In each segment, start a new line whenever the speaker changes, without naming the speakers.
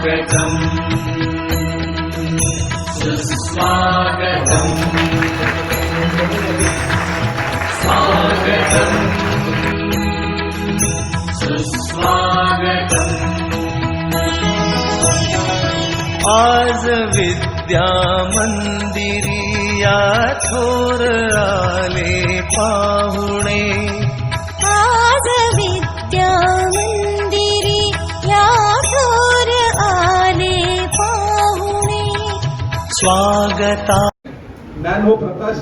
स्वागतम् सुस्वागतम् स्वागतम् सुस्वागतम्।
आज विद्या मंदिरी या थोर आले पाहुणे,
आज विद्या मंदिरी या थोर आले पाहुणे।
स्वागता
ज्ञान व प्रकाश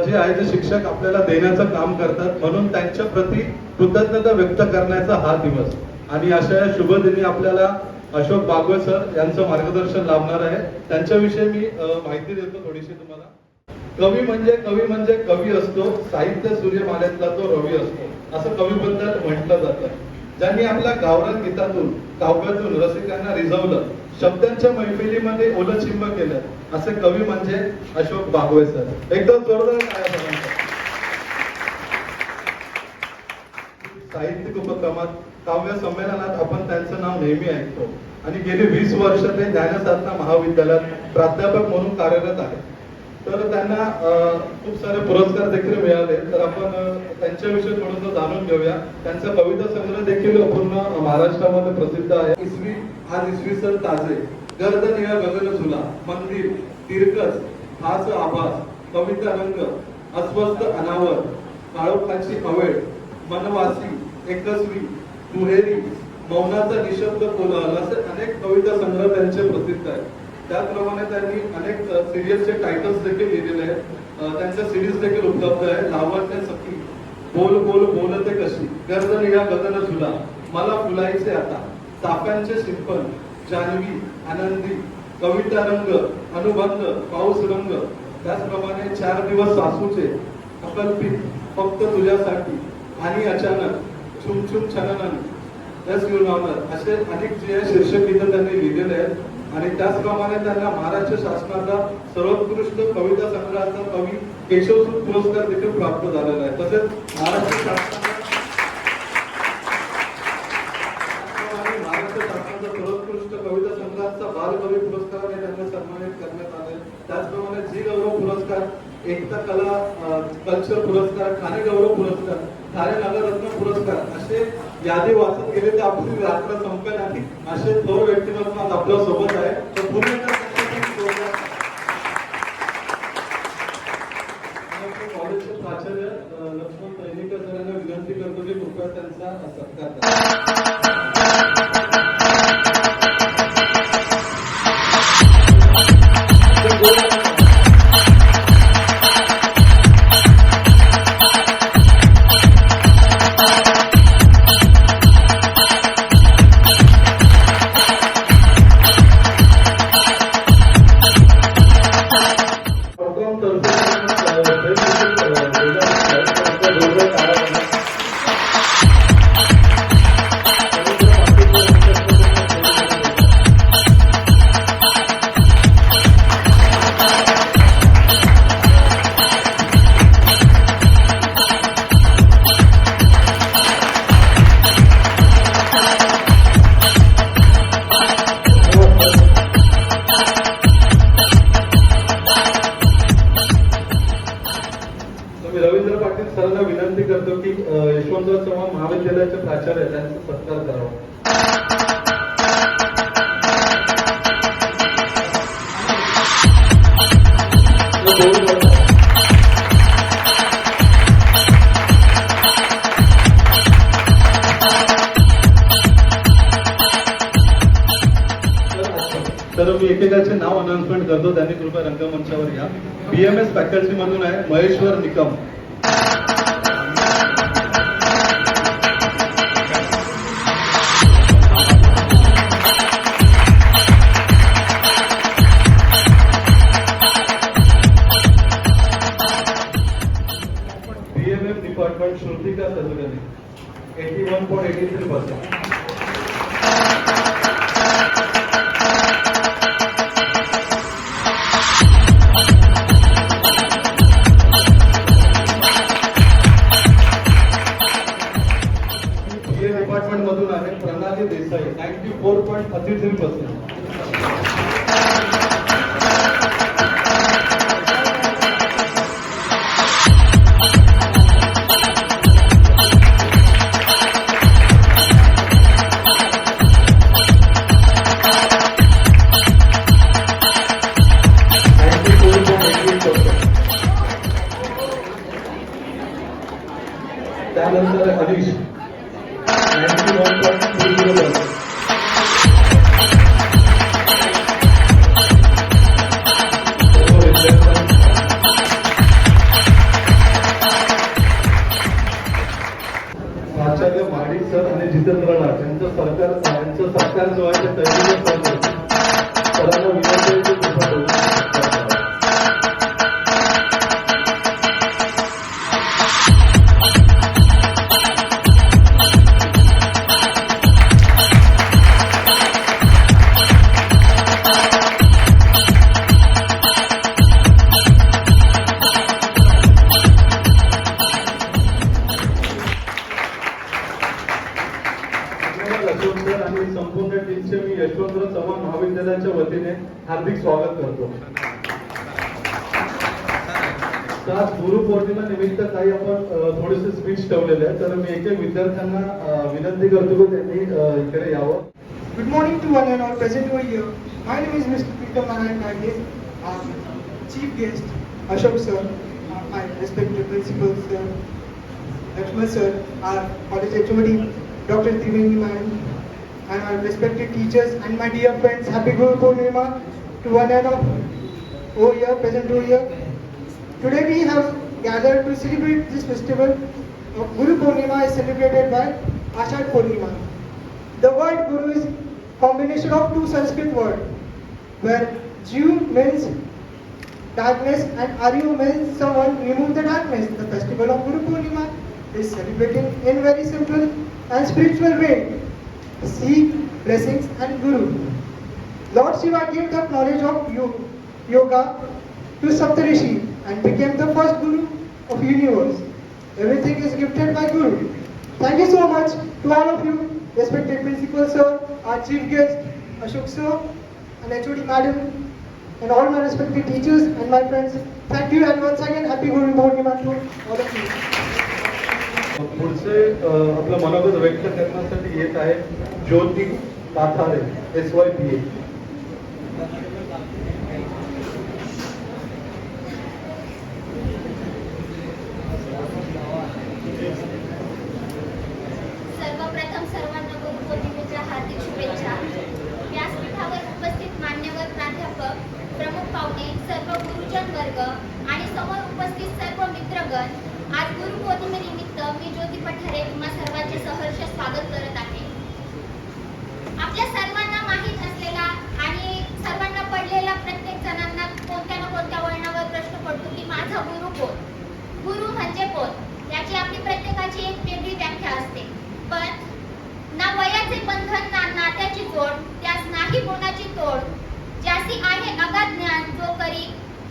जे आहे ते शिक्षक आपल्याला देण्याचं काम करतात, म्हणून त्यांच्या प्रती कृतज्ञता व्यक्त करण्याचा हा दिवस। आणि अशा या शुभ दिनी आपल्याला अशोक बागवे सर यांचं मार्गदर्शन लाभणार आहे। त्यांच्याविषयी मी माहिती देतो थोडीशी तुम्हाला। कवी म्हणजे कवी असतो, साहित्य सूर्यमालेतला तो रवी असतो, असं कवीबद्दल म्हटलं जातं। ज्यांनी आपल्या गावरान गीतातून काव्यातून रसिकांना रिझवलं, शब्दांच्या मैफिलीमध्ये ओलचिंब केलं, असे कवी म्हणजे अशोक बागवे सर। एकदम जोरदार टाळ्या सरांच्या। साहित्यिक उपक्रमात काव्य संमेलनात आपण त्यांचं नाव नेहमी ऐकतो आणि गेली 20 वर्ष ते ज्ञानसाधना महाविद्यालयात प्राध्यापक म्हणून कार्यरत आहेत। तर त्यांना खूप सारे पुरस्कार देखील मिळाले, तर आपण त्यांच्याविषयी थोडंसं जाणून घेऊया। त्यांचा कविता संग्रह देखील पूर्ण महाराष्ट्रामध्ये प्रसिद्ध आहे। आज इसवी सन ताजे, गर्द निळा गगन झुला, मंदिर तिरकस हाच आभास, कविता रंग अस्वस्थ अनावर, काळोखाची अवेळ, मनवासी एकस्वी, दुहेरी, मौनाचा निशब्द कोलाहल, असे अनेक कविता संग्रह त्यांचे प्रसिद्ध आहेत। त्याचप्रमाणे त्यांनी अनेक सिरियलचे टायटल्स देखील लिहिलेले आहेत। त्यांच्या सिरीज देखील उपलब्ध आहे। लावण्य सखी, बोल बोल बोलते कशी, गर्द निळा गगन झुला, मला फुलायचे आता, चाफ्यांचे शिंपण, जानवी, आनंदी, कविता रंग, अनुबंध, पाऊस रंग, त्याचप्रमाणे 4 दिवस सासूचे, अकल्पित, फक्त तुझ्यासाठी, आणि अचानक, छुम छुम छननन, जस यू नॉनर, असे अनेक जे शीर्षक गीतं त्यांनी लिहिलेले आहेत। आणि त्याचप्रमाणे त्यांना महाराष्ट्र शासनाचा सर्वोत्कृष्ट कविता संग्रहाचा कवी केशवसूत पुरस्कार देखील प्राप्त झालेला आहे। तसेच महाराष्ट्र शासनाचा सर्वोत्कृष्ट कविता संग्रहाचा बालकवी पुरस्काराने त्यांना सन्मानित करण्यात आले। त्याचप्रमाणे जी गौरव पुरस्कार, एकता कला कल्चर पुरस्कार, ठाणे गौरव पुरस्कार, ठाणे नगररत्न पुरस्कार, असे यादी वाचत गेले तर आपली रात्र संपेल नाही। असे थोर व्यक्तिमत्व आज आपल्या सोबत आहे। तर पूर्ण कॉलेजचे प्राचार्य लक्ष्मण सैनिकर सरांना विनंती करतो की कृपया त्यांचा सत्कार करा। रवींद्र पाटील सरांना विनंती करतो की यशवंतराव चव्हाण महाविद्यालयाचे प्राचार्य त्यांचा सत्कार करावा। तर मी एकेकाचे नाव अनाउन्समेंट करतो, त्यांनी कृपया रंगमंचावर या। BMS फॅकल्टी मधून आहे महेश्वर निकम, BMF डिपार्टमेंट श्रुतिका सजगने 81.83%। डिपार्टमेंट मधून आहे प्रणाली देसाई 94.33%। त्यानंतर हरीश 91.30%. आचार्य माडी सर आणि जितेंद्र नाथ यांचं सत्कार जो आहे ते तयारीने करत सरांना विनंती आहे की कृपा करून यशवंत आणि संपूर्ण टीमचे मी यशवंतराव चव्हाण महाविद्यालयाच्या वतीने हार्दिक स्वागत करतो. तर आज गुरुपौर्णिमा निमित्त काही आपण थोडेसे स्पीच ठेवलेले आहे, तर मी एक विद्यार्थ्यांना विनंती करतो की त्यांनी इकडे यावं.
Good morning to one and all present over here. My name is Mr. Peter Narayan Kage. Chief guest Ashok sir, my respected principal sir, Lakshman sir, our college HOD Dr. Triveni ma'am, and my respected teachers and my dear friends. Happy Guru Purnima to one and all over here, present over here. Today we have gathered to celebrate this festival. Guru Purnima is celebrated by Ashad Purnima. The word Guru is combination of two Sanskrit words, where Ju means darkness and Aryu means someone remove the darkness. The festival of Guru Purnima is celebrating in very simple and spiritual way. Seek blessings and Guru. Lord Shiva gave the knowledge of yoga to Saptarishi and became the first Guru of universe. Everything is gifted by Guru. Thank you so much to all of you, respected principal sir, our chief guest Ashok sir, and HOD madam, and all my respected teachers and my friends. Thank you, and once again happy Guru Purnima to all of you.
पुढचे आपलं मनोगत व्यक्त करण्यासाठी येत आहे ज्योती काठारे SYPA.
सर्वप्रथम सर्वांना गुरुपौर्णिमेच्या हार्दिक शुभेच्छा. व्यासपीठावर उपस्थित मान्यवर प्राध्यापक, प्रमुख पाहुणे, सर्व गुरुजन वर्ग आणि समोर उपस्थित सर्व मित्रगण, आज गुरुपौर्णिमेनिमित्त मी ज्योती पठारे तुम्हा सर्वांचे सहर्ष स्वागत करत आहे. आपल्या सर्वांना माहीत असलेला आणि सर्वांना पडलेला, प्रत्येक जणांना कोणत्या ना कोणत्या वळणावर प्रश्न पडतो की माझा गुरु कोण, गुरु म्हणजे कोण. याची आपली प्रत्येकाची एक वेगळी व्याख्या असते. पण ना वयाचे बंधन ना नात्याची जोड, त्यास नाही कोणाची तोड. ज्यासी आहे अगाध ज्ञान जो करी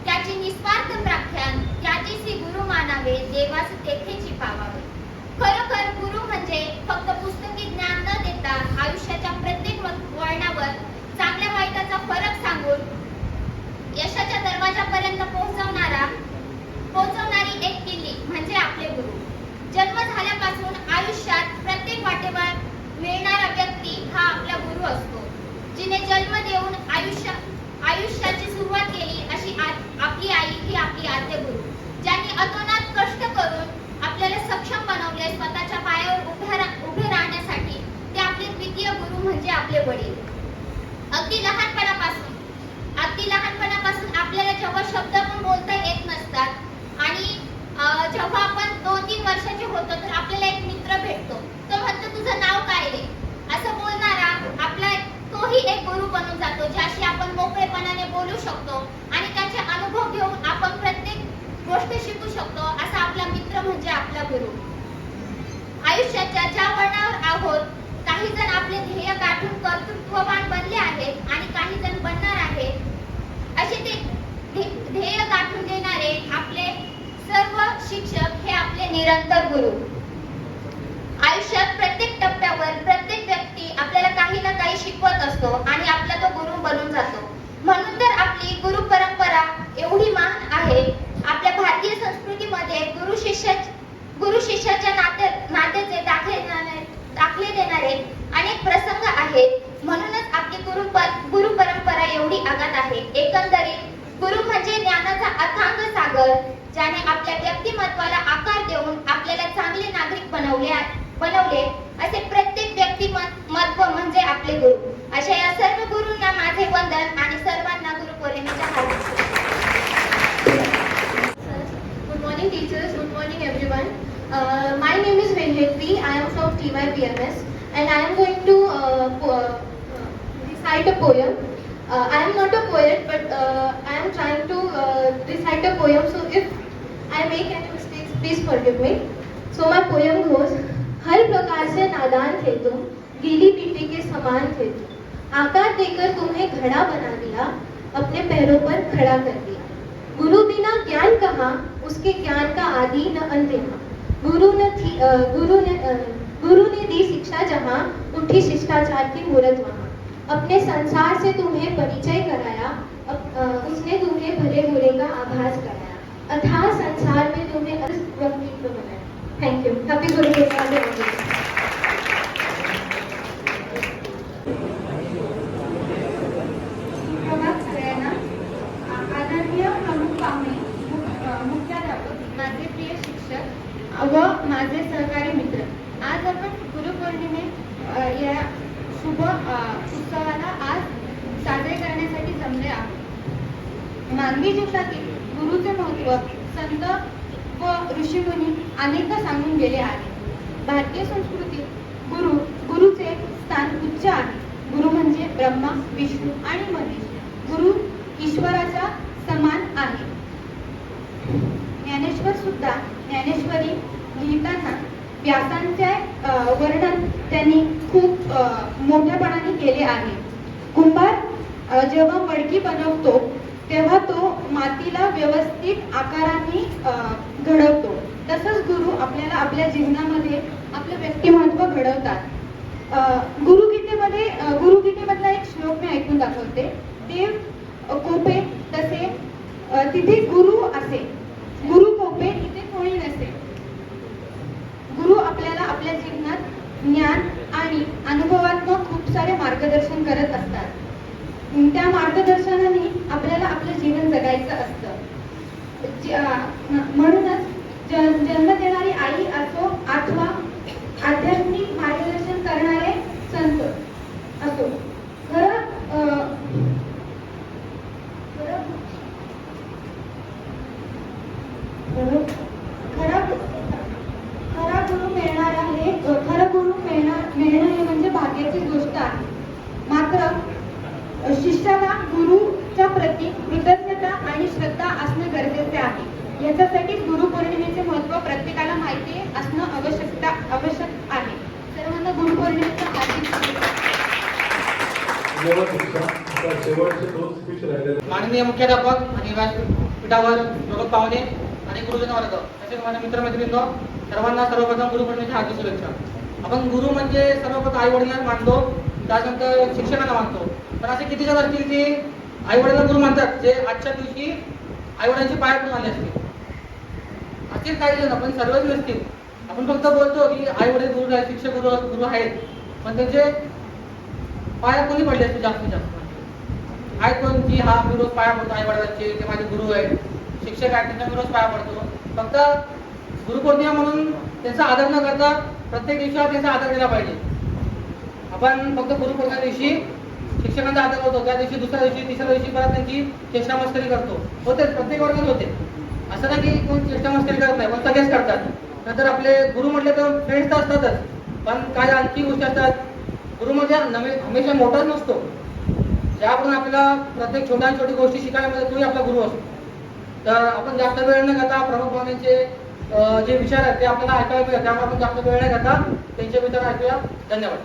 त्याची निस्वार्थ प्राख्यान, त्याचीसी गुरु मानावे देवास तेथेची पावावे. खरोखर गुरु म्हणजे फक्त पुस्तकी ज्ञान न देता आयुष्याच्या प्रत्येक वळणावर चांगल्या वाईटाचा फरक सांगून यशाच्या दरवाजापर्यंत पोहोचवणारी एक किल्ली म्हणजे आपले गुरु. जन्म झाल्यापासून आयुष्यात प्रत्येक वाटेवर मिळणारा व्यक्ती हा आपला गुरु असतो. जिने जन्म देऊन आयुष्याची सुरुवात केली अशी आपली आई ही आपली आद्य गुरु. ज्यांनी अतोनात कष्ट करून आपल्याला सक्षम बनवले स्वतःच्या पायावर उभे राहण्यासाठी, ते आपले द्वितीय गुरु म्हणजे आपले वडील. अगदी लहानपणापासून आपल्याला जेव्हा शब्द पण बोलता येत नसतात आणि जेव्हा आपण 2-3 वर्षाचे होतो तर आपल्याला एक मित्र भेटतो. तो म्हणतो तुझं नाव काय रे, असं बोलणारा आपला तोही एक गुरु बनून जातो, ज्याशी आपण मोकळेपणाने बोलू शकतो आणि त्याचे अनुभव घेऊन आपण प्रत्येक गोष्ट शिकू शकतो. असा आपला मित्र म्हणजे आपला गुरु. आयुष्याच्या ज्या वळणावर आहोत, काही जण आपले ध्येय गाठून कर्तृत्ववान बनले आहेत आणि काही जण बनणार आहेत. असे ते ध्येय गाठून देणारे आपले सर्व शिक्षक हे आपले निरंतर गुरु. आयुष्यात प्रत्येक टप्प्यावर प्रत्येक व्यक्ती आपल्याला काही ना काही शिकवत असतो आणि आपला तो गुरु बनून भागात आहे. एकंदरीत गुरु म्हणजे ज्ञानाचा अथांग सागर, ज्याने आपल्या व्यक्तिमत्वाला आकार देऊन आपल्याला चांगले नागरिक बनवले. असे प्रत्येक व्यक्तिमत्व म्हणजे आपले गुरु. अशा या सर्व गुरूंना माझे वंदन आणि सर्वांना गुरुपौर्णिमेच्या हार्दिक शुभेच्छा.
Good morning teachers, good morning everyone. My name is Venhetri. I am from TYBMS and I am going to recite a poem. I am not a poet but I am trying to recite a poem, so if I make any mistakes please forgive me. So my poem goes, हर प्रकार से नादान थे तुम, गीली मिट्टी के समान थे तुम, आकार देकर तुम्हें घड़ा बना दिया, अपने पैरों पर खड़ा कर दिया. गुरु बिना ज्ञान कहाँ, उसके ज्ञान का आदि न अंत यहाँ. गुरु ने दी शिक्षा जहाँ, उठी शिष्टाचार की मूरत वहाँ. अपने संसार से तुम्हें परिचय कराया, उसने तुम्हें भले बुरे का आभास कराया, अथाह संसार में तुम्हें व्यक्तित्व बनाया. Thank you. Happy Guru Purnima.
आदरणीय प्रमुख पाहुणे, मुख्याध्यापक, माझे प्रिय शिक्षक व माझे सहकारी मित्र, आज आपण गुरुपौर्णिमे या शुभ उत्सवाला आज साजरे करण्यासाठी जमले आहोत. मानवी जीवनातील गुरुचे महत्त्व संत व ऋषीमुनी अनेकदा सांगून गेले आहे. भारतीय संस्कृतीत गुरुचे स्थान उच्च आहे. गुरु म्हणजे ब्रह्मा, विष्णू आणि महेश. गुरु ईश्वराचा समान आहे. ज्ञानेश्वर सुद्धा ज्ञानेश्वरी लिहिताना व्यासांचे वर्णन त्यांनी खूप मोठ्यापणाने केले आहे. कुंभार जेव्हा मडकी बनवतो तेव्हा तो मातीला व्यवस्थित आकाराने घडवतो. तसंच गुरु आपल्याला आपल्या जीवनामध्ये आपलं व्यक्तिमत्व घडवतात. गुरुगीतेमधला एक श्लोक मी ऐकून दाखवते. देव कोपे तसे तिथे गुरु असे, गुरु कोपे तिथे कोणी नसे. गुरु आपल्याला आपल्या जीवनात ज्ञान आणि अनुभवात्मक खूप सारे मार्गदर्शन करत असतात. त्या मार्गदर्शनाने आपल्याला आपलं जीवन जगायचं असतं. म्हणूनच जन्म देणारी आई असो अथवा आध्यात्मिक मार्गदर्शन करणारे संत असो, खरा गुरु मिळणं हे म्हणजे भाग्याची गोष्ट आहे. मात्र शिष्याला गुरुच्या प्रती कृतज्ञता आणि श्रद्धा असणं गरजेचे आहे. याच्यासाठी गुरुपौर्णिमेचे महत्त्व प्रत्येकाला माहिती असणं आवश्यक आहे. सर्वांना गुरुपौर्णिमेच्या हार्दिक शुभेच्छा.
माननीय मुख्याध्यापक आणि व्यासपीठावर प्रमुख पाहुणे आणि गुरुजन वर्ग तसेच माझे मित्रमैत्रिणींनो, सर्वांना सर्वप्रथम गुरुपौर्णिमेच्या हार्दिक शुभेच्छा. आपण गुरु म्हणजे सर्वप्रथम आई वडिलांना मानतो, त्यानंतर शिक्षकांना मानतो. पण असे किती जण असतील की आई वडिलांना गुरु मानतात जे आजच्या दिवशी आई वडिलांची पाया पडून आले असतील. असेच काही जण, पण सर्वच नसतील. आपण फक्त बोलतो की आई वडील गुरु आहेत, शिक्षक गुरु आहेत, पण त्यांचे पाया कोणी पडले असते जास्तीत जास्त आहेत. कोण की हा मी रोज पाया पडतो आई वडिलांचे, ते माझे गुरु आहेत, शिक्षक आहेत, त्यांच्या मी रोज पाया पडतो. फक्त गुरुपौर्णिमा म्हणून त्यांचा आदर न करता प्रत्येक दिवशी त्यांचा आदर केला पाहिजे. आपण फक्त गुरुपौर्णिमा दिवशी शिक्षकांचा आदर करतो, त्या दिवशी दुसऱ्या दिवशी तिसऱ्या दिवशी परत त्यांची चेष्टा मस्करी करतो. होते प्रत्येक वर्गात होते. असं नाही की कोण चेष्टा मस्करी करत नाही, पण सगळेच करतात. नंतर आपले गुरु म्हटले तर फ्रेंड्स तर असतातच, पण काय आणखी गोष्टी असतात. गुरु म्हणजे हमेशा मोठाच नसतो. ज्याकडून आपल्याला प्रत्येक छोट्या छोटी गोष्टी शिकायला मिळतात तोही आपला गुरु असतो. तर आपण जास्त वेळ न घेता प्रमुख पाहुण्यांचे जे विचार आहेत ते आपल्याला ऐकायला मिळतात, त्यामुळे आपण जास्त वेळ न घेता त्यांचे विचार ऐकूया. धन्यवाद.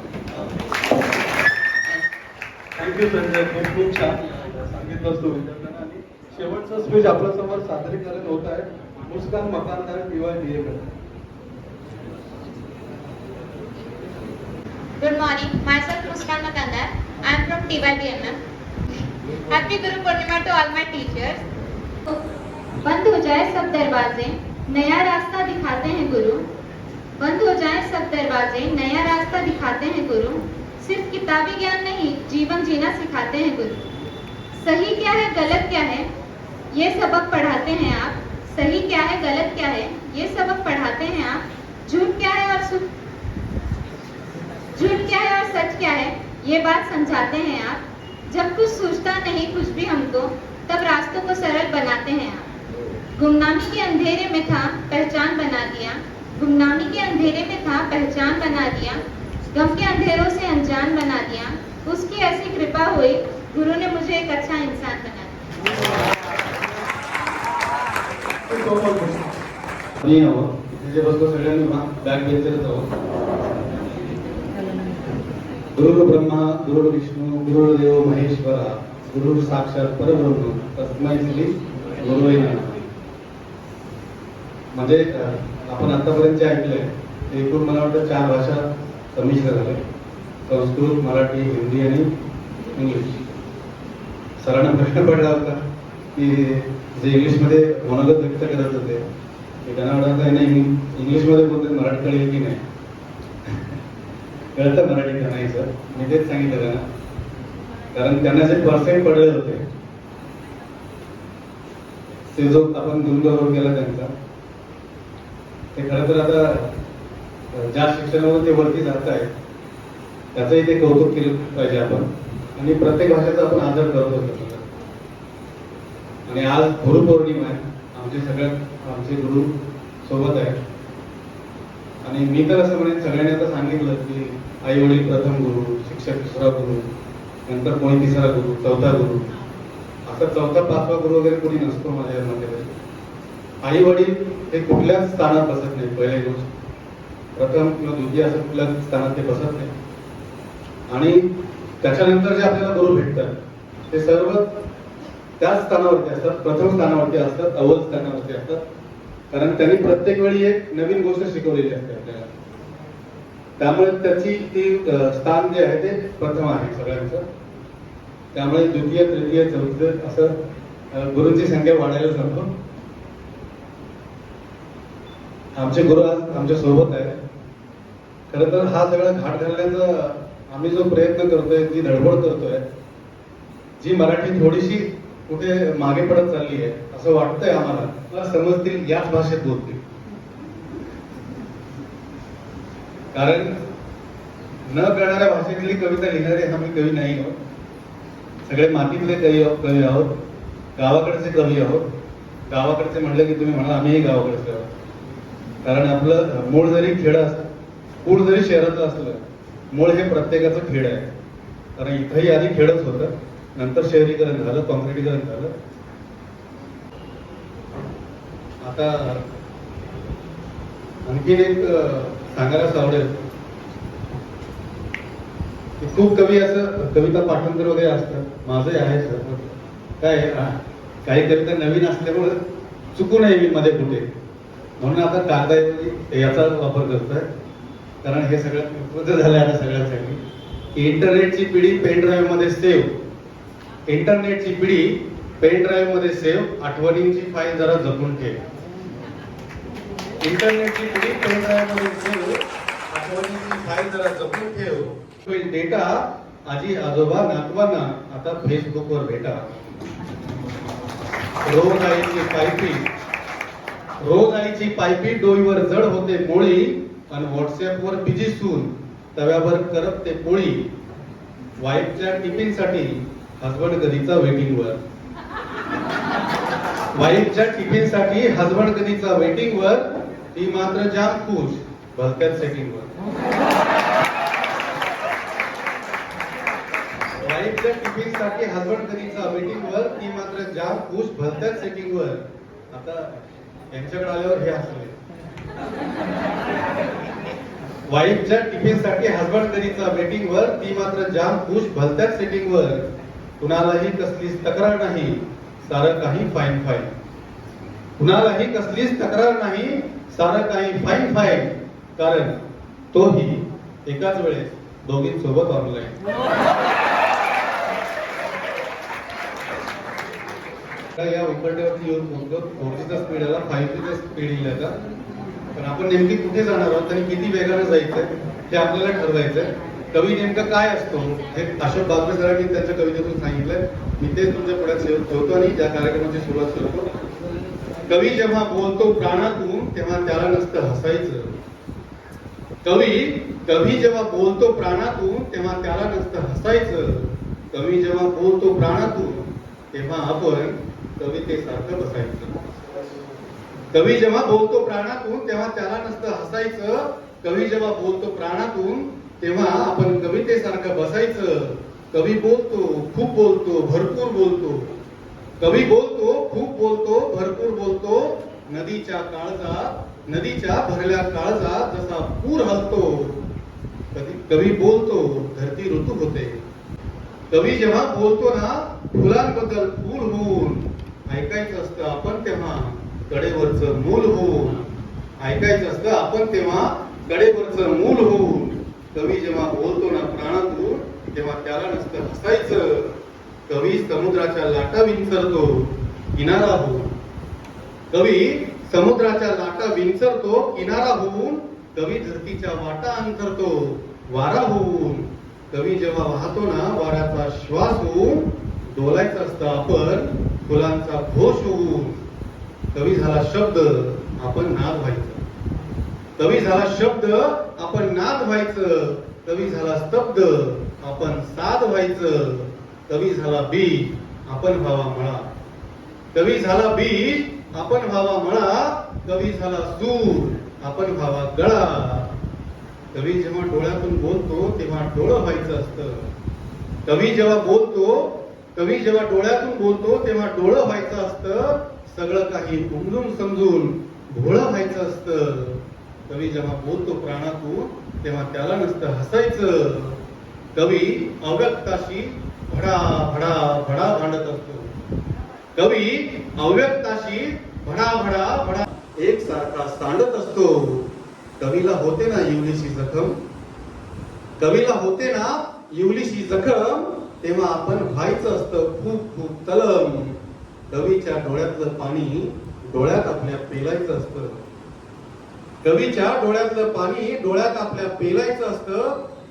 थँक्यू संजय, खूप छान सांगितलं तू विद्यार्थ्यांना. आणि शेवटचं स्पीच आपल्यासमोर सादरीकरण होत आहे मुस्कान Makandar TYBMS.
Good morning, myself Muskan Makandar. I am from TYBMS. Happy Guru Purnima to all my teachers. बंद हो जाए सब दरवाजे, नया रास्ता दिखाते हैं गुरु. बंद हो जाए सब दरवाजे, नया रास्ता दिखाते हैं गुरु. सिर्फ किताबी ज्ञान नहीं, जीवन जीना सिखाते हैं गुरु.
सही क्या है गलत क्या है ये सबक पढ़ाते हैं आप। सही क्या है गलत क्या है ये सबक पढ़ाते हैं आप। झूठ क्या है और सच क्या है ये बात समझाते हैं आप। जब कुछ सूझता नहीं कुछ भी हमको तब रास्तों को सरल बनाते हैं आप। गुमनामी के अंधेरे में था पहचान बना दिया। गुमनामी के अंधेरे में था पहचान बना दिया। गम के अंधेरों से अनजान बना दिया। उसकी ऐसी कृपा हुई गुरु ने मुझे एक अच्छा इंसान बना दिया।
मी आहो तिथे बसतो सगळ्यांनी बॅक बेंचरच आहो. गुरु ब्रह्मा गुरु विष्णू गुरुदेव महेश्वरा गुरु साक्षात परब्रह्म तस्मै श्री गुरुवे नमः. म्हणजे आपण आतापर्यंत जे ऐकलंय ते एकूण मला वाटतं 4 भाषा संमिश्र झाले. संस्कृत मराठी हिंदी आणि इंग्लिश. सरांना प्रश्न पडला होता की जे इंग्लिशमध्ये मनोगत व्यक्त करत होते ते त्यांना वाटत नाही इंग्लिशमध्ये बोलते मराठी कळेल की नाही. कळतं मराठी का नाही सर मी तेच सांगितलं त्यांना. कारण त्यांना जे पर्सेंट पडले होते ते जो आपण दुर्गौरव केला त्यांचा ते खरं तर आता ज्या शिक्षणावर ते वरती जात आहेत त्याचंही ते कौतुक केलं पाहिजे आपण. आणि प्रत्येक भाषेचा आपण आदर करतो. आणि आज गुरुपौर्णिमा आहे. आमचे गुरु सोबत आहेत. आणि मी तर असं म्हणेन सगळ्यांनी आता सांगितलं की आई वडील प्रथम गुरु शिक्षक दुसरा गुरु नंतर कोणी तिसरा गुरु चौथा गुरु असं चौथा पाचवा गुरु वगैरे कोणी नसतो माझ्या मते. आई वडील हे कुठल्याच स्थानात बसत नाही. पहिली गोष्ट प्रथम किंवा द्वितीय असं कुठल्याच स्थानात ते बसत नाही. आणि त्याच्यानंतर जे आपल्याला गुरु भेटतात ते सर्व त्याच स्थानावरती असतात. प्रथम स्थानावरती असतात. अव्वल स्थानावरती असतात. कारण त्यांनी प्रत्येक वेळी एक नवीन गोष्ट शिकवलेली असते आपल्याला. त्यामुळे त्याची ती स्थान जे आहे ते प्रथम आहे सगळ्यांचं. त्यामुळे द्वितीय तृतीय चतुर्थ असं गुरूंची संख्या वाढायला जातो. आमचे गुरु आज आमच्या सोबत आहे. खरं तर हा सगळा घाट घालण्याचा आम्ही जो प्रयत्न करतोय जी धडपड करतोय जी मराठी थोडीशी कुठे मागे पडत चालली आहे असं वाटतंय आम्हाला. मला समजतील याच भाषेत बोलतील. कारण न कळणाऱ्या भाषेतली कविता लिहिणारे आम्ही कवी नाही आहोत. सगळे मातीतले कवी आहोत. गावाकडचे कवी आहोत. गावाकडचे म्हणलं की तुम्ही म्हणा आम्हीही गावाकडचे आहोत. कारण आपलं मूळ जरी खेड असलं पूर जरी शहराचं असलं मूळ हे प्रत्येकाचं खेड आहे. कारण इथंही आधी खेडच होतं. नंतर शहरीकरण झालं कॉन्क्रिटीकरण झालं. आता आणखीन एक सांगायला आवडेल की खूप कवी असं कविता पाठांतर वगैरे असतं. माझंही आहे सर. काय काही कविता नवीन असल्यामुळे चुकू नये मी मध्ये कुठे म्हणून आता कागदाऐवजी याचा वापर करतोय. कारण हे सगळं उपलब्ध झालंय आता सगळ्यांसाठी. इंटरनेटची पिढी पेन ड्राईव्ह मध्ये सेव्ह. इंटरनेटची पिढी पेन ड्राईव्ह मध्ये सेव्ह. आठवणींची फाईल जरा जपून ठेव. इंटरनेटची पिढी पेन ड्राईव्ह मध्ये सेव्ह. आठवणींची फाईल जरा जपून ठेव. डेटा आजी आजोबा नातवांना आता फेसबुकवर भेटा. रोज आईची पायपी डोईवर जड होते पोळी आणि व्हॉट्सअपवर बिजी सून तव्यावर करत ते पोळी. वाईफच्या टिफिनसाठी हसबंड कधीचा वेटिंगवर. वाईफच्या टिफिनसाठी हसबंड कधीचा वेटिंगवर. ती मात्र जाम खुश भलत्याच सेटिंगवर. वाईफच्या टिफिनसाठी हसबंड कधीचा वेटिंगवर. ती मात्र जाम खुश भलत्याच सेटिंगवर. आता यांच्याकडे आल्यावर हे हसले. वाईफच्या टिफिनसाठी हसबंड कधीचा वेटिंगवर. ती मात्र जाम खुश भलत्याच सेटिंगवर. कुणालाही कसलीच तक्रार नाही सारं काही फाईन फाईन. कुणालाही कसलीच तक्रार नाही सारं काही फाईन फाईन. कारण तोही एकाच वेळेस दोघींसोबत ऑनलाईन. या उकरड्यावरती येऊन बोलतो 4Gचा स्पीड आला 5Gचा स्पीड येईल आता. पण आपण नेमकी कुठे जाणार आहोत आणि किती वेगाने जायचंय हे आपल्याला ठरवायचंय. कवी नेमकं काय असतो हे अशोक बागवे सरांनी त्यांच्या कवितेतून सांगितलंय. मी तेच तुमच्या पुढे ठेवतो आणि ज्या कार्यक्रमाची सुरुवात करतो. कवी जेव्हा बोलतो प्राणातून तेव्हा त्याला नसतं हसायचं. कवी जेव्हा बोलतो प्राणातून तेव्हा त्याला नसतं हसायचं. कवी जेव्हा बोलतो प्राणातून तेव्हा आपण कवितेसारखं बसायचं. कवी जेव्हा बोलतो प्राणातून तेव्हा त्याला नसतं हसायचं. कवी जेव्हा बोलतो प्राणातून तेव्हा आपण कवितेसारखं बसायचं. कवी बोलतो, खूप बोलतो, भरपूर बोलतो. कवी बोलतो, खूप बोलतो, भरपूर बोलतो. नदीच्या भरल्या काळजात जसा पूर हलतो. कवी बोलतो, धरती ऋतू होते. कवी जेव्हा बोलतो ना फुलांबद्दल फूल होऊन ऐकायचं असतं आपण तेव्हा कडेवरचं मूल होऊन. ऐकायचं असतं आपण तेव्हा कडेवरचं मूल होऊन. कवी जेव्हा बोलतो ना प्राणातून तेव्हा त्याला नसतं हसायचं. कवी समुद्राच्या लाटा विंचरतो किनारा होऊन. कवी समुद्राच्या लाटा विंचरतो किनारा होऊन. कवी धरतीच्या वाटा अंतरतो वारा होऊन. कवी जेव्हा वाहतो ना वाऱ्याचा श्वास होऊन डोलायचं असतं आपण फुलांचा घोष होऊन. कवी झाला शब्द आपण नाद व्हायचं. कवी झाला शब्द आपण नाद व्हायचं. कवी झाला स्तब्ध आपण साध व्हायचं. कवी झाला बीज आपण व्हावा मळा. कवी झाला बीज आपण व्हावा मळा. कवी झाला सूर आपण व्हावा गळा. कवी जेव्हा डोळ्यातून बोलतो तेव्हा डोळं व्हायचं असतं. कवी जेव्हा डोळ्यातून बोलतो तेव्हा डोळं व्हायचं असतं. सगळं काही उमजून समजून भोळं व्हायचं असतं. कवी जेव्हा बोलतो प्राणातून तेव्हा त्याला नसतं हसायचं. कवी अव्यक्ताशी भडा भडा भडा भांडत असतो. कवी अव्यक्ताशी भडा भडा भडा एकसारखा सांडत असतो. कवीला होते ना इवलीशी जखम तेव्हा आपण व्हायचं असतं खूप खूप तलम. कवीच्या डोळ्यातलं पाणी डोळ्यात आपल्या पेलायचं असतं. कवीच्या डोळ्यातलं पाणी डोळ्यात आपल्या पेलायचं असतं.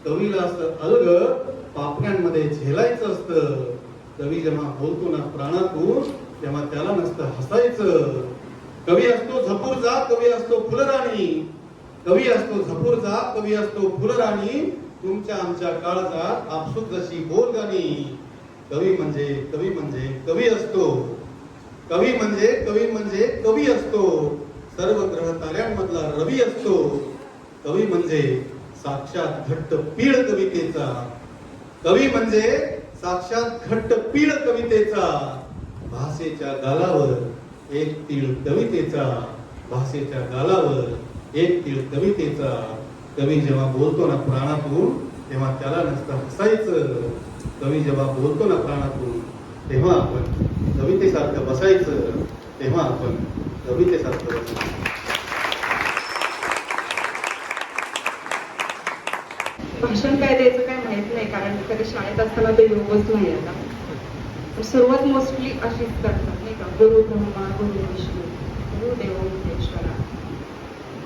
कवीला असतं अलग पापण्यांमध्ये झेलायचं असतं. कवी जेव्हा बोलतो ना प्राणातून तेव्हा त्याला नसतं हसायचं. कवी असतो झपूरजा, कवी असतो फुलराणी. कवी असतो झपूरजा, कवी असतो फुलराणी. तुमच्या आमच्या काळजात आपसूक जशी बोलगाणी. कवी म्हणजे कवी असतो. कवी असतो. सर्व ग्रह ताऱ्यांमधला रवी असतो. कवी म्हणजे साक्षात घट्ट पीळ कवितेचा. कवी म्हणजे साक्षात घट्ट पीळ कवितेचा. भाषेच्या गालावर एक तीळ कवितेचा. भाषेच्या गालावर एक तीळ कवितेचा. कवी जेव्हा बोलतो ना प्राणातून तेव्हा त्याला नसतं हसायचं. कवी जेव्हा बोलतो ना प्राणातून तेव्हा आपण कवितेसारखं बसायचं. तेव्हा आपण कवितेसारखं बसायचं.
भाषण काय द्यायचं काय माहित नाही, कारण कधी शाळेत असताना ते योगच नाही आता. सुरुवात मोस्टली अशीच करतात नाही का, गुरु ब्रह्मा गुरु विष्णू गुरु देव महेश्वरा.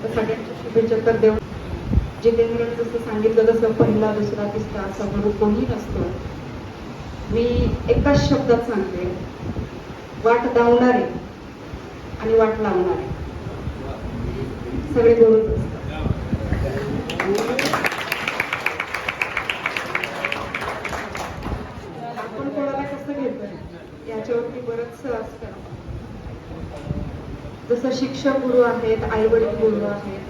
तर सगळ्यांच्या शुभेच्छा तर देव. जितेंद्रने जसं सांगितलं तसं पहिला दुसरा तिसरा असा गुरु कोणी नसतो. मी एकाच शब्दात सांगते, वाट धावणारे आणि वाट लावणारे सगळे गुरुच असतात. आपण कोणाला कसं घेतोय याच्यावरती बरंच असतं. जसं शिक्षक गुरु आहेत, आई वडील गुरु आहेत.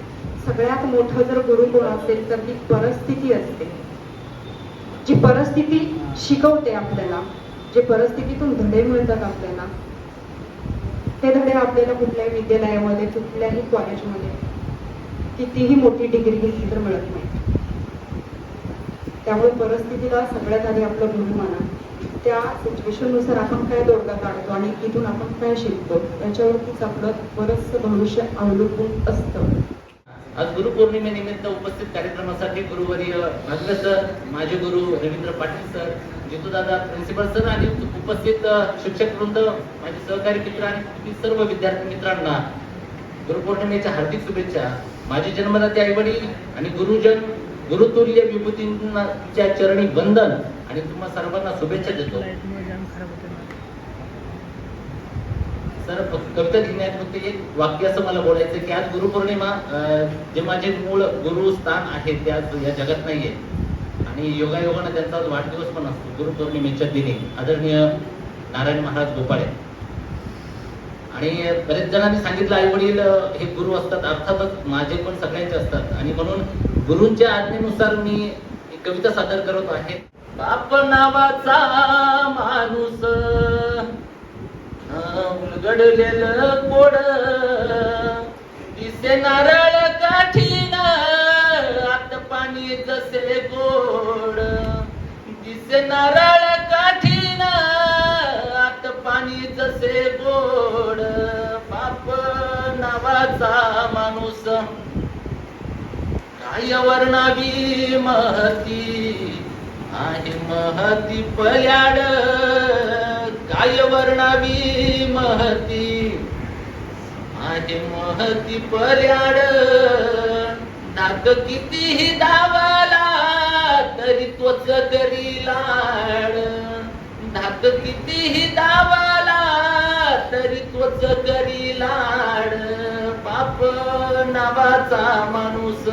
सगळ्यात मोठं जर गुरु कोण असेल तर ती परिस्थिती असते. जी परिस्थिती शिकवते आपल्याला, जे परिस्थितीतून धडे मिळतात आपल्याला, ते धडे आपल्याला कुठल्याही विद्यालयामध्ये कुठल्याही कॉलेजमध्ये कितीही मोठी डिग्री घेतली तर मिळत नाही. त्यामुळे परिस्थितीला सगळ्यात आधी आपलं गुरु माना. त्या सिच्युएशननुसार आपण काय तोडगा काढतो आणि तिथून आपण काय शिकतो याच्यावरतीच आपलं बरंचसं भविष्य अवलंबून असतं.
आज गुरुपौर्णिमेनिमित्त उपस्थित कार्यक्रमासाठी गुरुवर्य भागवत सर, माझे गुरु रवींद्र पाटील सर, जितूदादा प्रिन्सिपल सर आणि उपस्थित शिक्षक वृंद, माझे सहकारी मित्र आणि सर्व विद्यार्थी मित्रांना गुरुपौर्णिमेच्या हार्दिक शुभेच्छा. माझे जन्मदाते आई वडील आणि गुरुजन गुरुतुल्य विभूतींच्या चरणी वंदन आणि तुम्हा सर्वांना शुभेच्छा देतो. सर कविता लिहिण्यात फक्त एक वाक्य असं मला बोलायचं की आज गुरुपौर्णिमा जे माझे मूळ गुरुस्थान आहे ते आज या जगात नाहीये आणि योगायोगानं त्यांचा आज वाढदिवस पण असतो गुरुपौर्णिमेच्या दिनी आदरणीय नारायण महाराज गोपाळे. आणि बरेच जणांनी सांगितलं आई वडील हे गुरु असतात, अर्थातच माझे पण सगळ्यांचे असतात आणि म्हणून गुरूंच्या आज्ञेनुसार मी एक कविता सादर करत आहे. बाप नावाचा माणूस उलगडलेलं कोड दिसे नारळ काठीन आत पाणी जसे गोड दिसे नारळ काठीन आत पाणी जसे गोड बाप नावाचा माणूस काय वर्णावी महती आहे महती पल्याड काय वर्णावी महती आहे महती पल्याड नाक कितीही दावाला तरी तोच करी लाड नाक कितीही दावाला तरी तोच करी लाड बाप नावाचा माणूस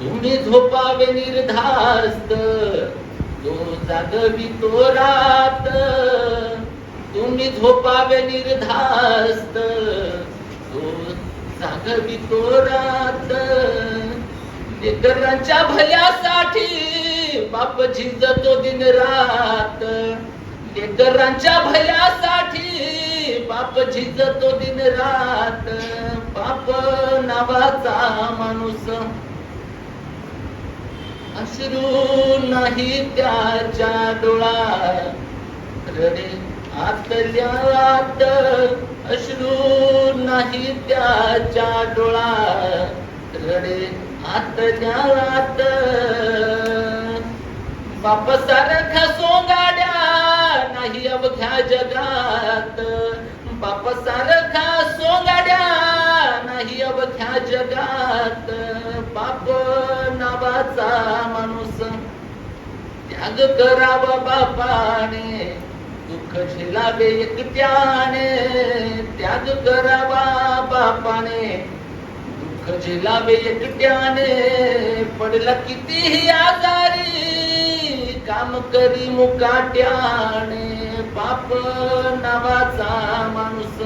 तुम्ही झोपावे निर्धास्त तो जागवी तो रात तुम्ही झोपावे निर्धास्त तो जागवी तो रात लेकरांच्या भल्यासाठी बाप झिंजतो दिन रात लेकरांच्या भल्यासाठी बाप झिंजतो दिन रात बाप नावाचा माणूस अश्रू नाही त्याच्या डोळ्यात रडे आतल्यात अश्रू नाही त्याच्या डोळ्यात रडे आतल्यात बाप सारखा सोंगाड्या नाही अवघ्या जगात बाप सारखा सोंगाड्या नाही अवघ्या जगात बाप नावाचा माणूस त्याग करावा बापाने दुःख झेलावे एकट्याने त्याग करावा बापाने दुःख झेलावे एकट्याने पडला कितीही आजारी काम करी मुकाट्याने बाप नावाचा माणूस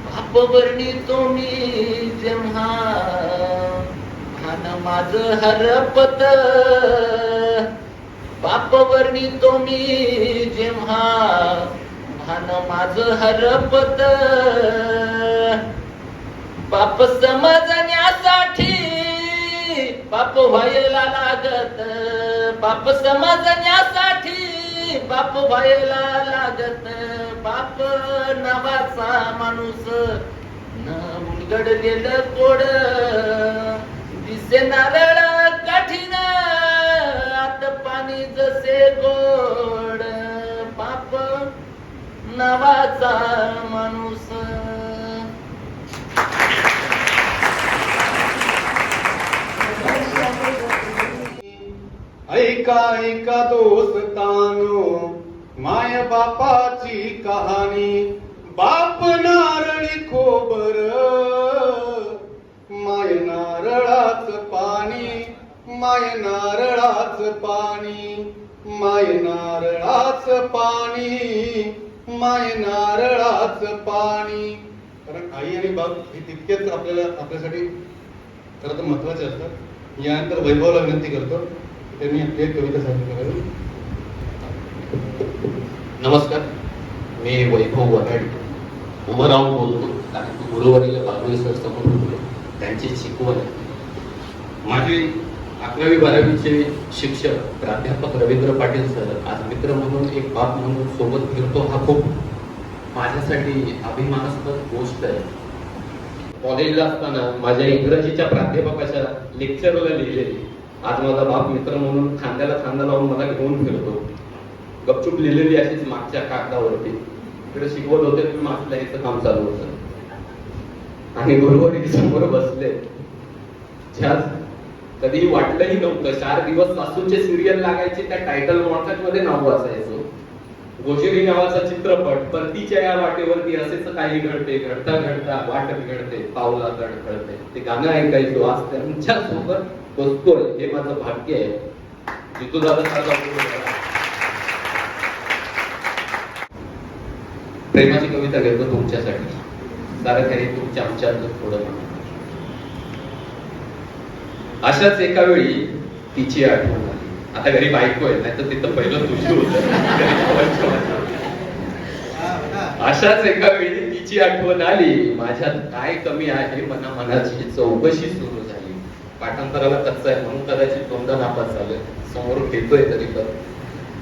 बाप वर्णितो मी जेव्हा भान माझ हरपत बाप वर्णितो मी जेव्हा भान माझ हरपत बाप समजण्यासाठी बाप व्हायला लागत बाप समजण्यासाठी बाप व्हायला लागत बाप नावाचा माणूस न उलगडलेलं कोड दिसे नारळ काठीन आत पाणी जसे गोड बाप नावाचा माणूस.
ऐका ऐका दोस्तानो माय बापाची कहाणी बाप नारळी खोबर माय नारळाच पाणी माय नारळाच पाणी माय नारळाच पाणी माय नारळाच पाणी. कारण आई आणि बाप हे तितकेच आपल्यासाठी खरं तर महत्वाचे असतात. यानंतर वैभवला विनंती करतो त्यांनी एक कविता सादर करावी.
नमस्कार, मी वैभव वराडी उभं राहून बोलतो कारण गुरुवर्य बाबुळे सर समोर होते त्यांची शिकवण आहे. माझे 11वी 12वीचे शिक्षक प्राध्यापक रवींद्र पाटील सर आज मित्र म्हणून एक बाप म्हणून सोबत फिरतो हा खूप माझ्यासाठी अभिमानास्पद गोष्ट आहे. कॉलेजला असताना माझ्या इंग्रजीच्या प्राध्यापकाच्या लेक्चरला लिहिलेली आज माझा बाप मित्र म्हणून खांद्याला खांदा लावून मला घेऊन फिरतो गपचूप लिहिलेली अशीच मागच्या कागदावरती इकडे शिकवत होते मी मागच्या लिहायचं काम चालू होतं आणि गुरुवारी समोर बसले ज्या कधीही वाटलंही नव्हतं. 4 दिवस सासूचे सिरियल लागायचे, त्या टायटल मध्ये नाव वाचायचो. गोजिरी नावाचा चित्रपट, परतीच्या या वाटेवरती असेच काही घडते, घडता घडता वाट बिघडते, पावला घडते, ते गाणं ऐकायचो. आज त्यांच्या सोबत बसतोय हे माझं भाग्य आहे. जितू दादा सारखा प्रेमाची कविता घेतो तुमच्यासाठी. सारं काही तुमच्या आमच्यात थोडं. अशाच एका वेळी तिची आठवण आली. आता घरी बायको आहे, नाही तर तिथं पहिलं तुझी होत. अशाच एका वेळी तिची आठवण आली. माझ्यात काय कमी आहे मनाची चौकशी सुरू झाली. पाठांतराला कच्चा आहे म्हणून कदाचित दोनदा नापास झालं. समोर घेतोय तरी पण,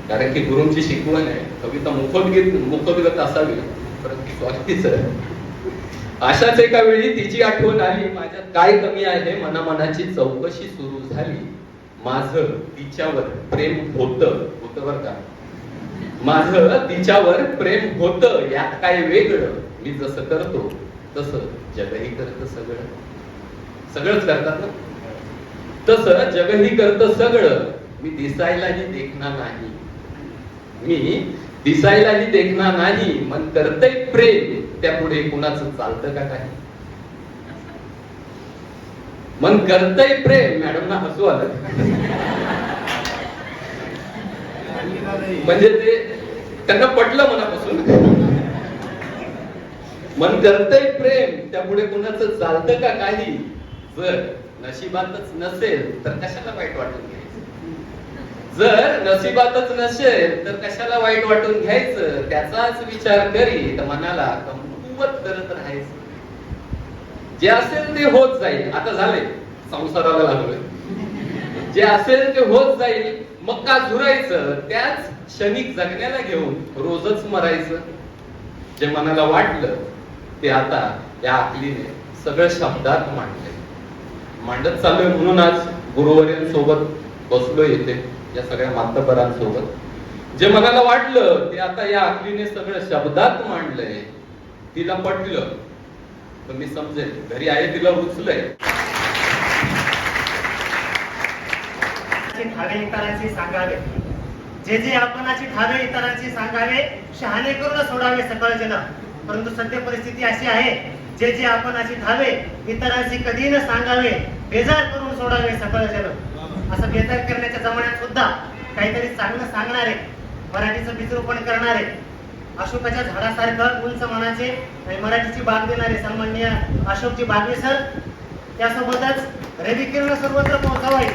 कारण की गुरूंची शिकवण आहे. कविता मुखोद्गत असावी, परंतु स्वार्थीच आहे. अशाच एका वेळी तिची आठवण आली. माझ्यात काय कमी आहे मनाची चौकशी सुरू झाली. माझं तिच्यावर प्रेम होतं बरं का. माझं तिच्यावर प्रेम होतं, यात काय वेगळं. मी जसं करतो तसं जगही करतं सगळं. सगळंच करतात ना, तसं जगही करतं सगळं. मी दिसायलाही देखणार नाही. मी दिसायलाही देखणार नाही. मन करतंय प्रेम, त्यापुढे कुणाचं चालतं का काही. मन करतंय प्रेम. मॅडमना हसू आलं. म्हणजे ते त्यांना पटलं मनापासून. मन करतंय प्रेम, त्यापुढे कुणाचं चालतं का काही. जर नशिबातच नसेल तर कशाला वाईट वाटून घ्यायचं. जर नशिबातच नसेल तर कशाला वाईट वाटून घ्यायचं. त्याचाच विचार करीत मनाला कमकुवत करत राहायचं. जे असेल ते होत जाईल. आता झालंय, संसाराला लागलोय. जे असेल ते होत जाईल. मग का झुरायचं. त्याच क्षणिक जगण्याला घेऊन रोजच मरायचं. जे मनाला वाटलं ते आता या आकलीने सगळं शब्दात मांडत चाललोय. म्हणून आज गुरुवर्यांसोबत बसलो येते, या सगळ्या मातबरांसोबत. जे मनाला वाटलं ते आता या आकलीने सगळं शब्दात मांडलंय. तिला पटलं तर मी समजेल, घरी आहे तिला रुचलंय.
ठावे इतरांची सांगावे, जे जे आपणाची ठावे इतरांची सांगावे. शहाणे करून सोडावे सकळ जन. परंतु सध्या परिस्थिती अशी आहे, जे जे आपणाची ठावे इतरांची कधी न सांगावे. बेजार करून सोडावे सकळ जन. असं बेजार करण्याच्या जमान्यात सुद्धा काहीतरी चांगलं सांगणारे, मराठीचं बीजरोपण करणारे, अशोकाच्या झाडासारखं उंच मनाचे आणि मराठीची बाग देणारे सन्माननीय अशोकजी बागवे सर. त्यासोबतच रवी किरण सर्वत्र पोहोचावे,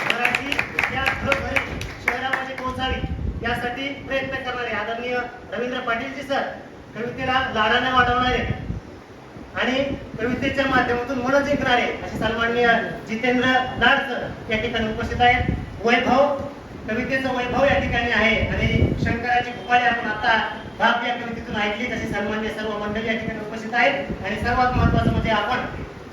मराठी या घरोघरी शहरामध्ये पोहोचावी यासाठी प्रयत्न करणारे आदरणीय रवींद्र पाटीलजी सर. कवितेला लाडाने वाढवणारे आणि कवितेच्या माध्यमातून मन जिंकणारे असे सन्माननीय जितेंद्र लाड सर या ठिकाणी उपस्थित आहेत. वैभव, कवितेचं वैभव या ठिकाणी आहे आणि शंकराची भूपाळी आपण आता बाप या कवितेतून ऐकली. तसे सन्मान्य सर्व मंडळी या ठिकाणी उपस्थित आहेत आणि सर्वात महत्वाचं म्हणजे आपण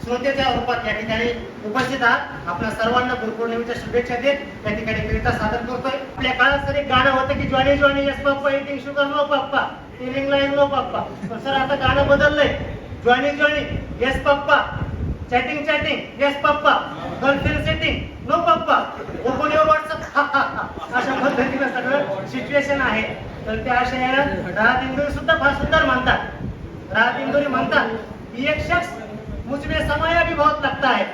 श्रोतेच्या रूपात या ठिकाणी उपस्थित आहात. आपल्या सर्वांना गुरुपौर्णिमेच्या शुभेच्छा देत या ठिकाणी कविता सादर करतोय. आपल्या काळात सर एक गाणं होतं की ज्वानी ज्वानी यस पप्पा इटिंग शुगर नो पप्पा इलिंग लाईन नो पप्पा. पण सर आता गाणं बदललंय. ज्वानी ज्वानी यस पप्पा, चॅटिंग चॅटिंग यस पप्पा, गर्लफ्रेंड सेटिंग नो पप्पा, ओपन युअर व्हॉट्सअप. अशा पद्धतीनं सगळं सिच्युएशन आहे. तर त्या आशयानं राहत इंदोरी सुद्धा फार सुंदर म्हणतात. राहत इंदोरी म्हणतात एक शख्स मुझमें समय भी बहुत लगता है,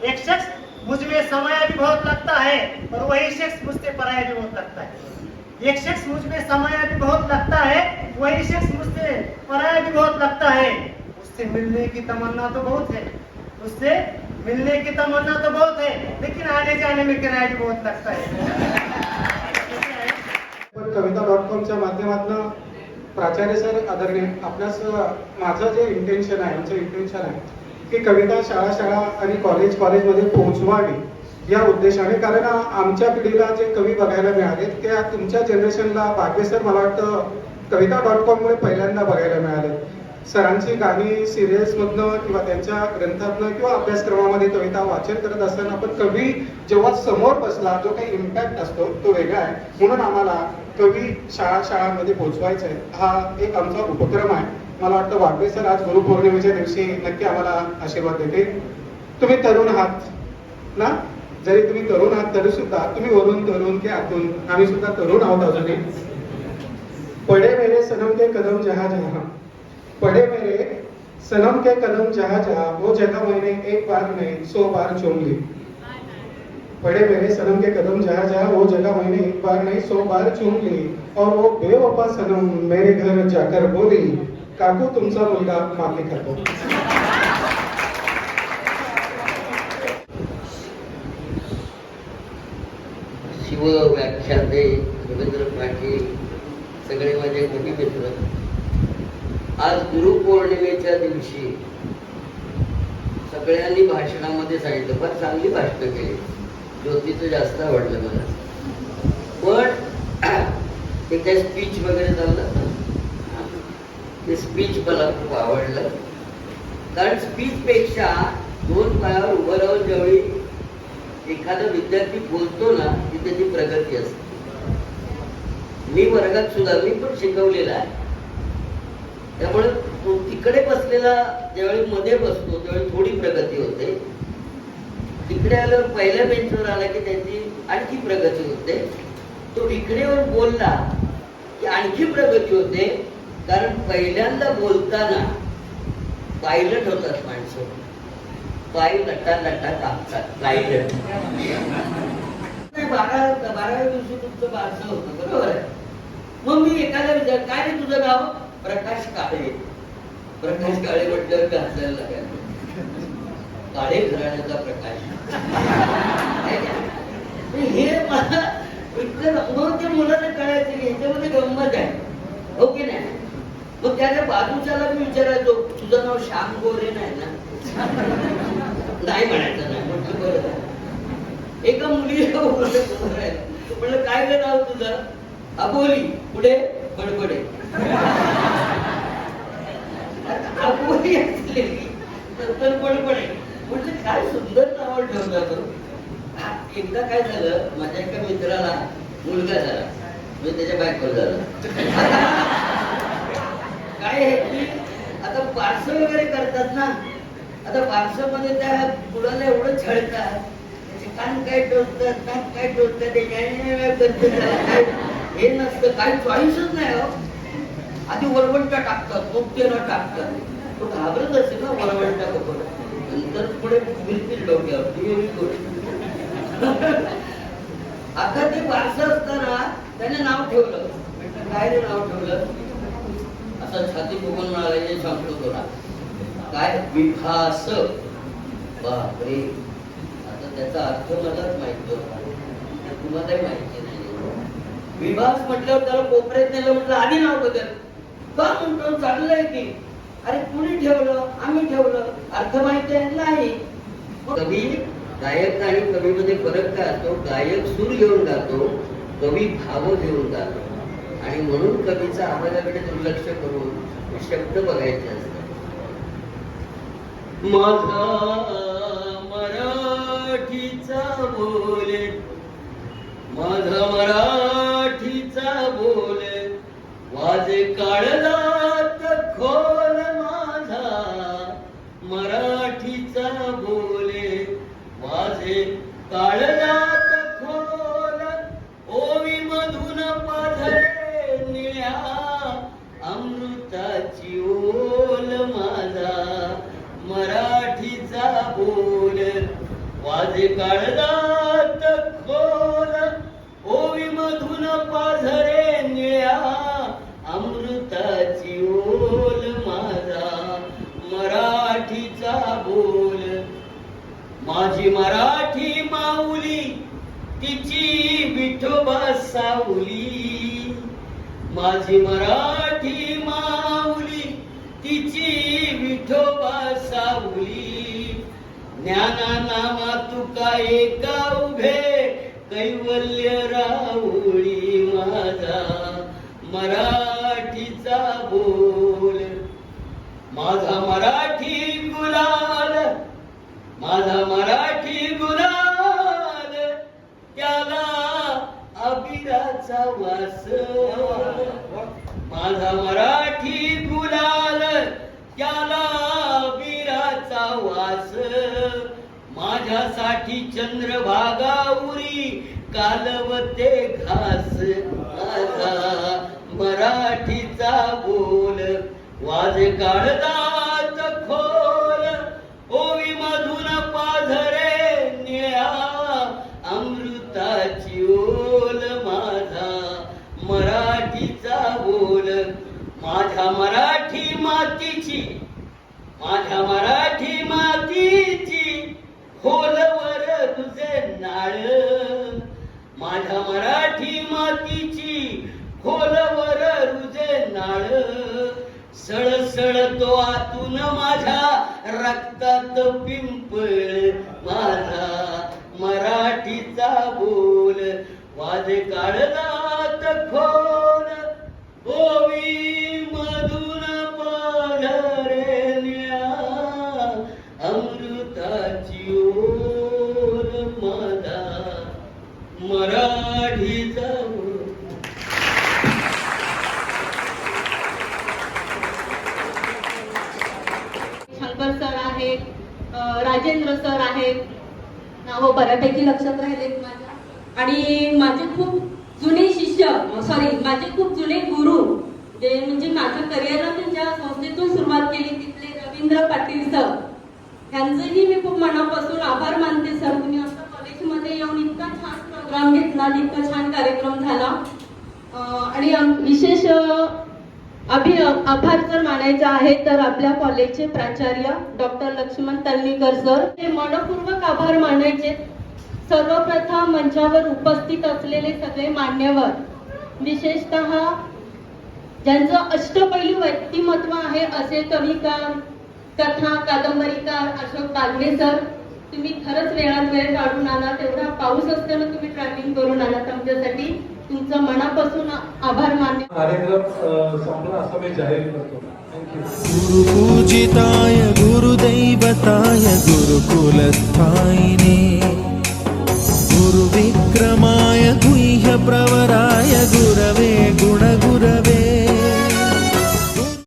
एक शख्स मुझमें समय भी बहुत लगता है, और वही शख्स मुझसे पराया भी बहुत लगता है. एक शख्स मुझमें समय भी बहुत लगता है, वही शख्स मुझसे पराया भी बहुत लगता है. उससे मिलने की तमन्ना तो बहुत है, उससे मिलने की तमन्ना तो बहुत है, लेकिन आने जाने में किराया भी बहुत लगता है.
कविता.com माध्यमातून प्राचार्य सर आदरणीय आपल्यास माझं जे इंटेन्शन आहे, आमचं इंटेन्शन आहे की कविता शाळा आणि कॉलेजमध्ये पोहोचवावी या उद्देशाने. कारण आमच्या पिढीला जे कवी बघायला मिळाले त्या तुमच्या जनरेशनला बागवे सर मला वाटतं कविता.com मुळे पहिल्यांदा बघायला मिळाले. सरांची गाणी सिरियल्समधनं किंवा त्यांच्या ग्रंथातनं किंवा अभ्यासक्रमामध्ये कविता वाचन करत असताना पण कवी जेव्हा समोर बसला जो काही इम्पॅक्ट असतो तो वेगळा आहे. म्हणून आम्हाला कवी शाळांमध्ये पोहोचवायचं आहे. हा एक आमचा उपक्रम आहे. मला वाटतं वागवे सर आज गुरुपौर्णिमेच्या दिवशी नक्की आम्हाला आशीर्वाद देतील. तुम्ही तरुण आहात ना, जरी तुम्ही तरुण आहात तरी सुद्धा तुम्ही वरून तरुण की आतून आम्ही सुद्धा तरुण आहोत अजूनही. पडे मेरे सनम के कदम जहाँ जहाँ, पड़े मेरे सनम के कदम जहाँ जहाँ, वो जगह मैंने एक बार नहीं 100 बार चूम ली. पड़े मेरे सनम के कदम जहाँ जहाँ, वो जगह मैंने एक बार नहीं 100 बार चूम ली. और वो बेवफा सनम मेरे घर जाकर बोली, काकू तुमचा मुलगा माफी खातो.
शिव व्याख्याते रवींद्र पाटील सगळे माझे मोठी मित्र. आज गुरुपौर्णिमेच्या दिवशी सगळ्यांनी भाषणामध्ये सांगितलं, फार चांगली भाषणं केली. ज्योतीचं जास्त आवडलं मला. पण ते काय स्पीच वगैरे चाललं ना, ते स्पीच मला खूप आवडलं. कारण स्पीच पेक्षा 2 पायावर उभं राहून ज्यावेळी एखादा विद्यार्थी बोलतो ना, ती त्याची प्रगती असते. मी वर्गात सुद्धा मी पण शिकवलेला आहे. त्यामुळे तो तिकडे बसलेला ज्यावेळी मध्ये बसतो त्यावेळी थोडी प्रगती होते. तिकडे आल्यावर पहिल्या बेंचवर आला की त्याची आणखी प्रगती होते. तो इकडे येऊन बोलला की आणखी प्रगती होते. कारण पहिल्यांदा बोलताना पायलट होतात माणसं, पाय लटा लटा कापतात पायलट. 12व्या दिवशी तुमचं बारसं होतं, बरोबर आहे. मग मी एखादा विचार, काय रे तुझं नाव? प्रकाश काळे. प्रकाश काळे म्हटल्यावर घातलेलं लागायचं, काळे घराण्याचा प्रकाश. हे मला मग ते मुलांना कळायचं की ह्याच्यामध्ये गंमत आहे, हो की नाही. मग त्याच्या बाजूच्याला मी विचारायचो, तुझं नाव श्याम गोरे नाही ना? नाही म्हणायचं नाही. म्हटलं बरं. एका मुलीला म्हटलं काय ग नाव तुझं? अबोली. पुढे बडबडे. अबोली असलेली तर बडबडे. म्हटलं काय सुंदर नाव ठेवलं. एकदा काय झालं, माझ्या एका मित्राला मुलगा झाला, मी त्याच्या बायकोला झाला. काय आहे की आता बारसं वगैरे करतात ना, आता बारसामध्ये त्या मुलाला एवढं छळतात, त्याचे कान काय टोचतात, नाक काय टोचतात, काय हे नसतं, काही चॉईसच नाही. हो, आधी वरवंटा टाकतात, मग ते न टाकतात. तो घाबरत असेल ना वरवंटा बघून, नंतर पुढे मिळतील डोक्यावर. आता ते बारसं असताना त्याने नाव ठेवलं. काय रे नाव ठेवलं? असं छाती फुगून म्हणाले, सांगतो तुला काय? विभास. बापरे, आता त्याचा अर्थ मलाच माहिती होता, तुम्हालाही माहिती नाही. विभास म्हटल्यावर त्याला कोपऱ्यात नेलं. म्हटलं आधी नाव बदल. का म्हणतो? चाललंय की. अरे कुणी ठेवलं? आम्ही ठेवलं. अर्थ माहिती आहे? नाही. कवी, गायक आणि कवीमध्ये फरक काय असतो? गायक सूर घेऊन गातो, कवी भाव घेऊन गातो. आणि म्हणून कवीचा आवाजाकडे दुर्लक्ष करून शब्द बघायचे असतात. माझा मराठीचा बोल, माझा मराठीचा बोल, वाजे काळजात खोल, माझा मराठीचा बोल, वाजे काळजात खोल, ओवी मधून पाझरे निळ्या अमृताची ओल, माझा मराठीचा बोल, वाजे काळजात खोल, ओवी मधून पाझरे निळ्या अमृताची ओल, माझा मराठीचा बोल. माझी मराठी माऊली, तिची विठोबा सावली, माझी मराठी माऊली, तिची विठोबा सावली. ज्ञाना नामा तुका एका उभे, कैवल्य राऊळी, माझा मराठीचा बोल. माझा मराठी गुलाल, माझा मराठी गुलाल, त्याला अबिराचा वास. माझा मराठी गुलाल, त्याला अबिराचा वास. माझ्या त्यासाठी चंद्रभागा उरी कालवते घास माझा मराठीचा बोल वाज काढतात खोल ओवी मधून पाझरे निळ्या अमृताची ओल माझा मराठीचा बोल माझ्या मराठी मातीची खोलवर तुझे नाळ माझ्या मराठी मातीची खोलवर रुजे नाळ सळसळ तो आतून माझ्या रक्तात पिंपळ माझा मराठीचा बोल वाद काढलात खोल ओवी मधून पाढरे निळ्या अमृताची ओल माझा मराठीचा बोल.
शंकर सर आहेत, राजेंद्र सर आहेत, नाव बऱ्यापैकी लक्षात राहिलेत माझ्या. आणि माझे खूप जुने शिष्य माझे खूप जुने गुरु जे म्हणजे माझ्या करिअरला त्यांच्या संस्थेतून सुरुवात केली तिथले रवींद्र पाटील सर ह्यांचंही मी खूप मनापासून आभार मानते. सर तुम्ही असं कॉलेजमध्ये येऊन इतका छान प्रोग्राम घेतला, इतका छान कार्यक्रम झाला. आणि विशेष आभार जर मानायचा आहे तर आपल्या कॉलेजचे प्राचार्य डॉक्टर लक्ष्मण तळणीकर सर हे मनपूर्वक आभार मानायचे. सर्वप्रथम मंचावर उपस्थित असलेले सगळे मान्यवर, विशेषतः ज्यांचं अष्टपैलू व्यक्तिमत्व आहे असे कविकार, कथा कादंबरीकार अशोक बागवे सर, तुम्ही खरंच वेळात वेळ काढून आला. तेवढा पाऊस असताना तुम्ही ट्रॅव्हलिंग करून आलात आमच्यासाठी. तुमचं मनापासून आभार मान्य.
कार्यक्रम संपला असं मी जाहीर करतो.
गुरुपूजिताय गुरुदैवताय गुरुकुलस्थायिने गुरुविक्रमाय गुह्यप्रवराय गुरवे